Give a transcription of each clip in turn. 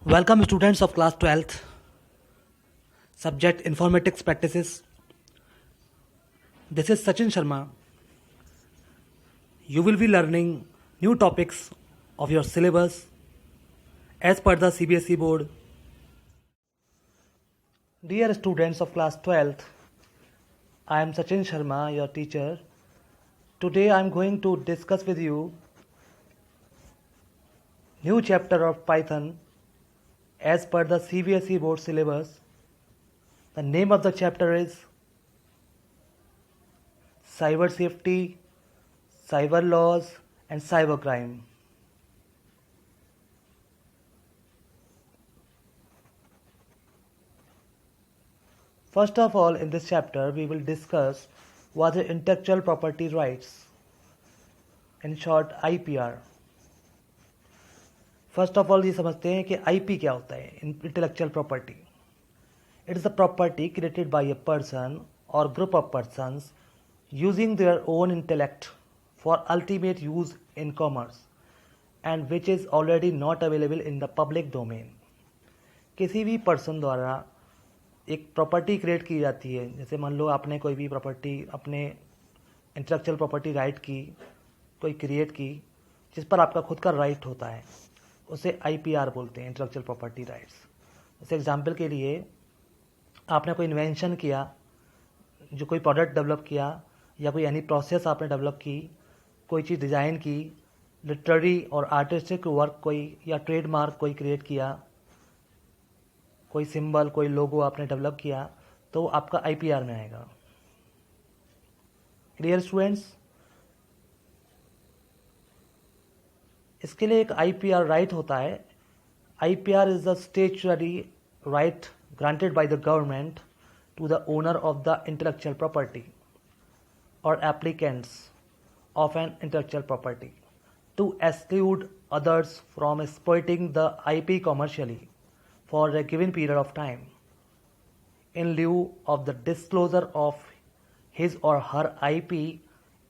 Welcome students of class 12th, subject informatics practices. This is Sachin Sharma. You will be learning new topics of your syllabus as per the CBSE board. Dear students of class 12th, I am Sachin Sharma, your teacher. Today I am going to discuss with you new chapter of Python as per the CBSE board syllabus. The name of the chapter is Cyber Safety, Cyber Laws and Cybercrime. First of all, in this chapter, we will discuss what are intellectual property rights, in short IPR. First of all ये समझते हैं कि IP क्या होता है, intellectual property. It is the property created by a person और group of persons using their own intellect for ultimate use in commerce and which is already not available in the public domain. किसी भी person द्वारा एक property create की जाती है. जैसे मान लो आपने कोई भी प्रॉपर्टी अपने इंटेलेक्चुअल प्रॉपर्टी राइट की कोई क्रिएट की जिस पर आपका खुद का राइट होता है, उसे आईपीआर बोलते हैं, इंटेलेक्चुअल प्रॉपर्टी राइट्स. जैसे एग्जांपल के लिए आपने कोई इन्वेंशन किया, जो कोई प्रोडक्ट डेवलप किया या कोई एनी प्रोसेस आपने डेवलप की, कोई चीज़ डिज़ाइन की, लिटरेरी और आर्टिस्टिक वर्क कोई या ट्रेडमार्क कोई क्रिएट किया, कोई सिंबल कोई लोगो आपने डेवलप किया, तो आपका आईपीआर में आएगा. Clear students? इसके लिए एक आईपीआर राइट होता है. IPR is the statutory right granted by the government to the owner of the intellectual property और applicants of an intellectual property to exclude others from exploiting the IP commercially for a given period of time in lieu of the disclosure of his or her IP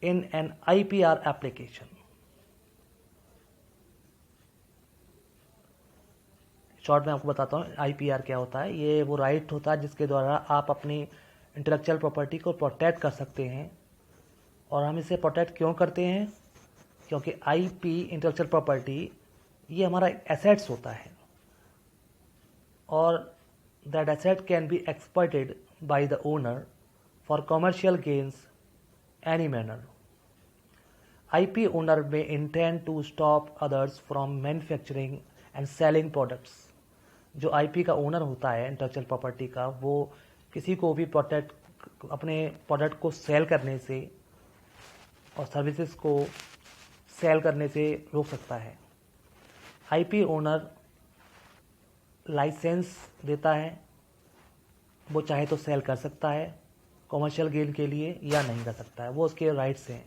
in an IPR application. Short में आपको बताता हूँ IPR क्या होता है. ये वो right होता है जिसके द्वारा आप अपनी इंटेलेक्चुअल प्रॉपर्टी को प्रोटेक्ट कर सकते हैं. और हम इसे प्रोटेक्ट क्यों करते हैं? क्योंकि आईपी इंटेलेक्चुअल प्रॉपर्टी ये हमारा एसेट्स होता है और that asset can be exploited by the owner for commercial gains any manner. IP owner may intend to stop others from manufacturing and selling products. जो आईपी का ओनर होता है intellectual property का, वो किसी को भी अपने प्रोडक्ट को सेल करने से और सर्विसेज को सेल करने से रोक सकता है. आईपी ओनर लाइसेंस देता है, वो चाहे तो सेल कर सकता है कॉमर्शियल गेन के लिए या नहीं कर सकता है, वो उसके राइट्स हैं.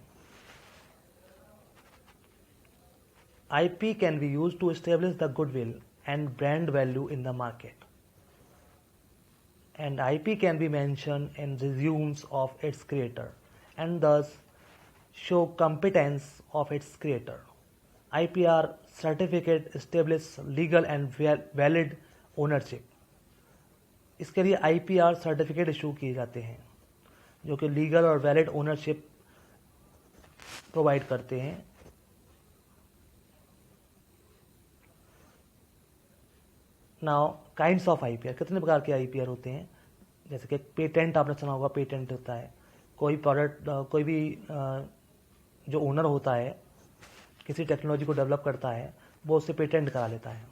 IP can be used to establish the goodwill and brand value in the market. And IP can be mentioned in resumes of its creator and thus show competence of its creator. IPR certificate establish legal and valid ownership. इसके लिए IPR certificate issue किए जाते हैं जो कि legal और valid ownership provide करते हैं. Now kinds of IPR. कितने प्रकार के आईपीआर होते हैं? जैसे कि पेटेंट, आपने सुना होगा पेटेंट होता है. कोई प्रोडक्ट कोई भी जो ओनर होता है किसी टेक्नोलॉजी को डेवलप करता है, वो उससे पेटेंट करा लेता है.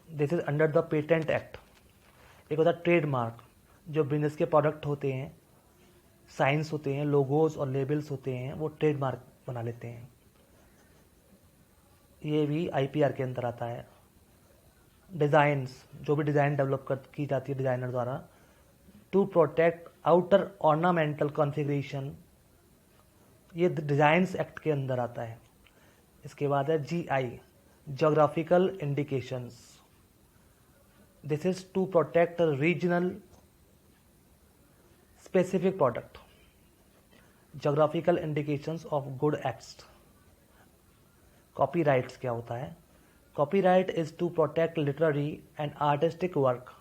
This is under the patent act. एक होता है ट्रेडमार्क, जो बिजनेस के प्रोडक्ट होते हैं, साइंस होते हैं, लोगोज और लेबल्स होते हैं, वो ट्रेडमार्क बना लेते हैं. ये भी आईपीआर के अंदर आता है. डिज़ाइंस, जो भी डिज़ाइन डेवलप की जाती है डिज़ाइनर द्वारा to protect outer ornamental configuration, ये डिज़ाइंस एक्ट के अंदर आता है. इसके बाद है GI, geographical indications. This is to protect regional specific product. Geographical indications of good acts. Copyrights क्या होता है? Copyright is to protect literary and artistic work.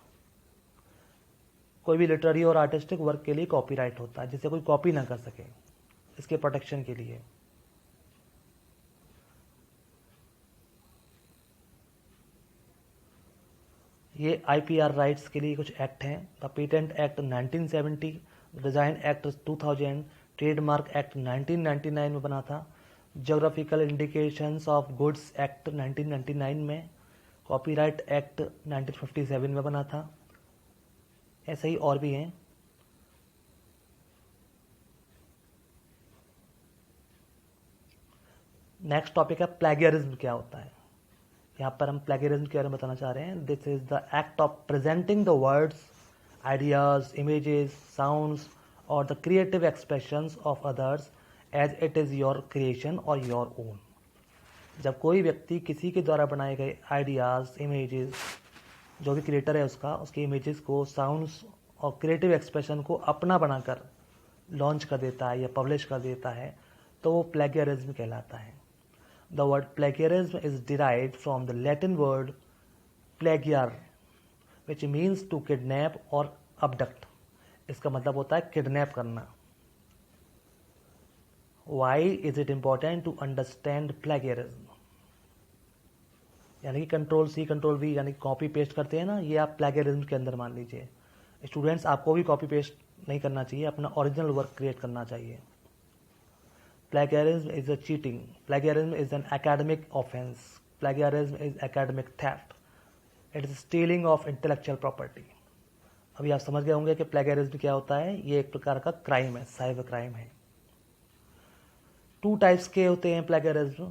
कोई भी लिटरेरी और आर्टिस्टिक वर्क के लिए कॉपीराइट होता है, जिसे कोई कॉपी ना कर सके, इसके प्रोटेक्शन के लिए। ये आईपीआर राइट्स के लिए कुछ एक्ट हैं। The patent act 1970, design act 2000, trademark act 1999 में बना था, geographical indications of goods act 1999 में, कॉपीराइट एक्ट 1957 में बना था। ऐसे ही और भी हैं। नेक्स्ट टॉपिक है प्लेगियरिज्म क्या होता है। यहाँ पर हम प्लेगियरिज्म के बारे में बताना चाह रहे हैं। This is the act of presenting the words, ideas, images, sounds और the creative expressions of others as it is your creation और योर ओन। जब कोई व्यक्ति किसी के द्वारा बनाए गए आइडियाज, इमेजेस, जो भी क्रिएटर है उसके इमेजेस को, साउंड्स और क्रिएटिव एक्सप्रेशन को अपना बनाकर लॉन्च कर देता है या पब्लिश कर देता है, तो वो प्लेगियरिज्म कहलाता है। The word plagiarism is derived from the Latin word plagiar, which means to kidnap or abduct. इसका मतलब होता है किडनैप करना। Why is it important to understand plagiarism? यानी कि कंट्रोल सी कंट्रोल वी यानी कॉपी पेस्ट करते हैं ना, ये आप प्लेगियरिज्म के अंदर मान लीजिए। स्टूडेंट्स, आपको भी कॉपी पेस्ट नहीं करना चाहिए, अपना ओरिजिनल वर्क क्रिएट करना चाहिए। Plagiarism is a cheating. Plagiarism is an academic offense. Plagiarism is academic theft. It is stealing of intellectual property. अभी आप समझ गए होंगे कि प्लेगियरिज्म क्या होता है। ये एक प्रकार का क्राइम है, साइबर क्राइम है। 2 टाइप्स के होते हैं प्लेगियरिज्म,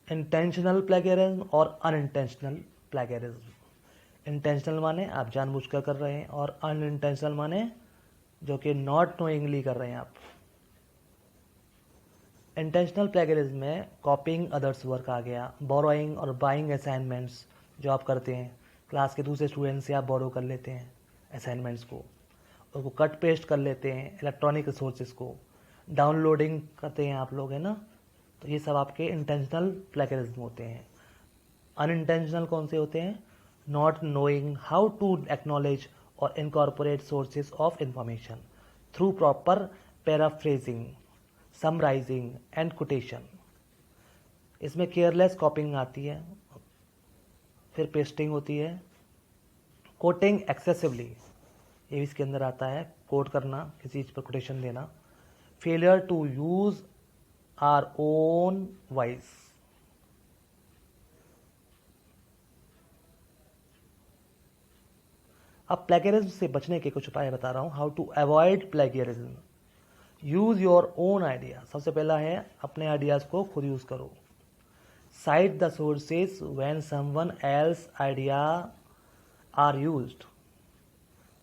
इंटेंशनल प्लेगियरिज्म और अनइंटेंशनल प्लेगियरिज्म। इंटेंशनल माने आप जानबूझकर कर रहे हैं, और अनइंटेंशनल माने जो कि नॉट नोइंगली कर रहे हैं आप। इंटेंशनल प्लेगियरिज्म में कॉपिंग अदर्स वर्क आ गया, बोरोइंग और बाइंग असाइनमेंट्स जो आप करते हैं, क्लास के दूसरे स्टूडेंट से आप बोरो कर लेते हैं असाइनमेंट्स को, उसको कट पेस्ट कर लेते हैं, इलेक्ट्रॉनिक रिसोर्सेज को डाउनलोडिंग करते हैं आप लोग, है ना। तो ये सब आपके इंटेंशनल प्लेगियरिज्म होते हैं। अनइंटेंशनल कौन से होते हैं? Not knowing how to acknowledge और incorporate sources of information through proper paraphrasing, summarizing and quotation. इसमें केयरलेस कॉपिंग आती है, फिर पेस्टिंग होती है, कोटिंग एक्सेसिवली, ये भी इसके अंदर आता है, कोट करना, किसी चीज पर कोटेशन देना, failure to use our own voice. अब प्लेगियरिज्म से बचने के कुछ उपाय बता रहा हूं। How to avoid plagiarism. Use your own idea. सबसे पहला है अपने आइडियाज को खुद यूज करो। Cite the sources when someone else idea are used.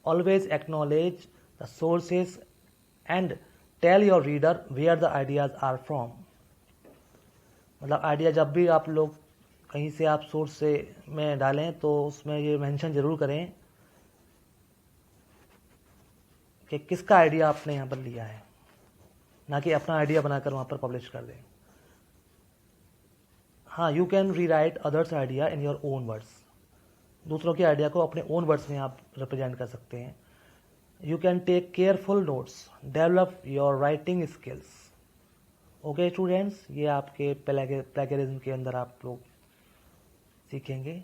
Always acknowledge the sources and tell your reader where the ideas are from. मतलब idea जब भी आप लोग कहीं से आप सोर्स से में डालें तो उसमें ये मेंशन जरूर करें कि किसका आइडिया आपने यहाँ पर लिया है, ना कि अपना आइडिया बनाकर वहां पर पब्लिश कर दें। हाँ, you can rewrite others idea in your own words. दूसरों के आइडिया को अपने ओन वर्ड्स में आप रिप्रेजेंट कर सकते हैं। You can take careful notes, develop your writing skills. Okay students, ये आपके प्लेगियरिज्म के अंदर आप लोग सीखेंगे।